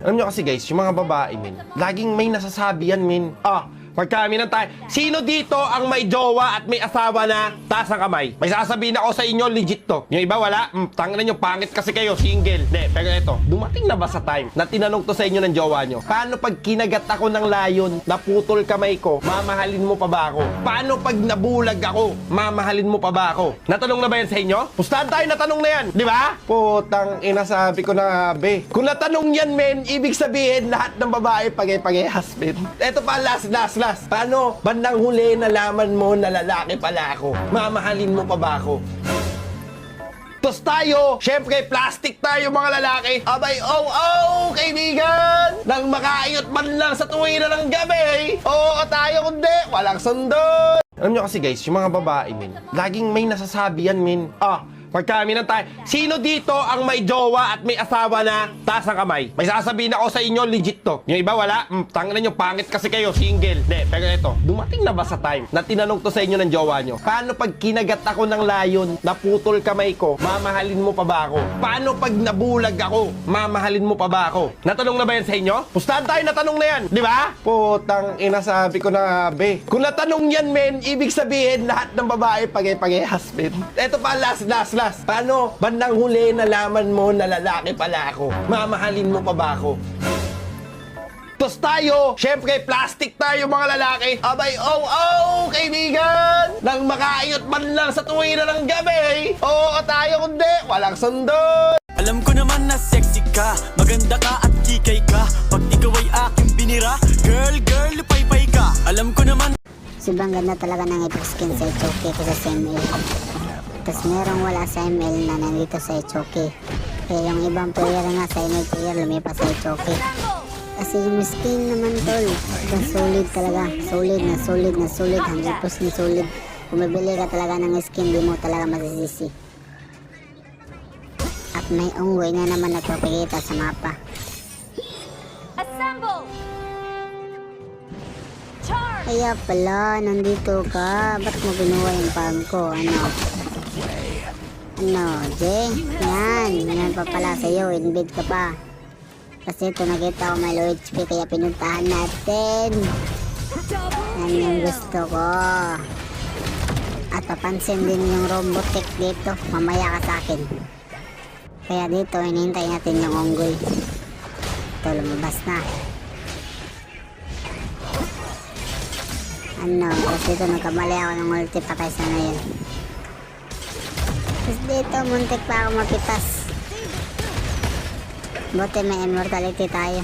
Alam nyo kasi guys, yung mga babae, min, laging may nasasabi yan, min. Magkami ng tayo. Sino dito ang may jowa at may asawa na taas ang kamay? May sasabihin ako sa inyo, legit to. Yung iba wala, tanginan nyo, pangit kasi kayo, single. Hindi, pero ito, dumating na ba sa time na tinanong to sa inyo ng jowa nyo? Paano pag kinagat ako ng layon, naputol kamay ko, mamahalin mo pa ba ako? Paano pag nabulag ako, mamahalin mo pa ba ako? Natanong na ba yan sa inyo? Pustahan tayo na tanong na yan, di ba? Putang ina, sabi ko na be. Kung natanong yan, men, ibig sabihin lahat ng babae pagay-pagayas, men. Ito pa, last. Paano bandang huli nalaman mo na lalaki pala ako? Mamahalin mo pa ba ako? Tapos tayo, syempre plastic tayo mga lalaki. Abay, kaibigan! Nang makaayot man lang sa tuwira ng gabi. Oo tayo kundi, walang sundot. Alam nyo kasi guys, yung mga babae, min, laging may nasasabi yan, min. Magkami ng tayo. Sino dito ang may jowa at may asawa na taas ang kamay? May sasabihin ako sa inyo, legit to. Yung iba wala, tanginan nyo, pangit kasi kayo, single. Hindi, pero ito, dumating na ba sa time na tinanong to sa inyo ng jowa nyo? Paano pag kinagat ako ng layon, naputol kamay ko, mamahalin mo pa ba ako? Paano pag nabulag ako, mamahalin mo pa ba ako? Natanong na ba yan sa inyo? Pustahan tayo na tanong na yan, di ba? Putang ina, sabi ko na be. Kung natanong yan, men, ibig sabihin lahat ng babae pagay-pagayas, men. Ito pa, last. Paano bandang huli nalaman mo na lalaki pala ako? Mamahalin mo pa ba ako? Tapos tayo, syempre plastic tayo mga lalaki. Abay, kaibigan! Nang makaayot man lang sa tuwira ng gabi. Oo tayo kundi, walang sundot. Alam ko naman na sexy ka, maganda ka at kikay ka. Pag ikaw ay aking binira, girl, pay ka. Alam ko naman. Sobrang ganda talaga ng skin sa Choki kasi sa ML. Tapos merong wala sa ML na nandito sa Choki. Kaya yung ibang player nga sa ML player lumipas sa Choki. Kasi yung skin naman tol, solid talaga. Solid. 100% solid. Kung mabili ka talaga ng skin, di mo talaga masisisi. At may unggoy na naman nagpapakita sa mapa. Assemble! Charge! Kaya pala, nandito ka. Ba't mo binuha yung farm ko? Jay? Yan pa pala sa'yo. Invade ka pa. Kasi ito nakita ko may low HP kaya pinuntahan natin. Yan yung gusto ko. At papansin din yung robotic dito. Mamaya ka sa akin. Kaya dito, hinihintay natin yung onggoy. Ito, lumabas na. Kasi dito nagkamali ako ng ulti, patay sana yun. Tapos dito, muntik pa ako mapitas. Buti may immortality tayo.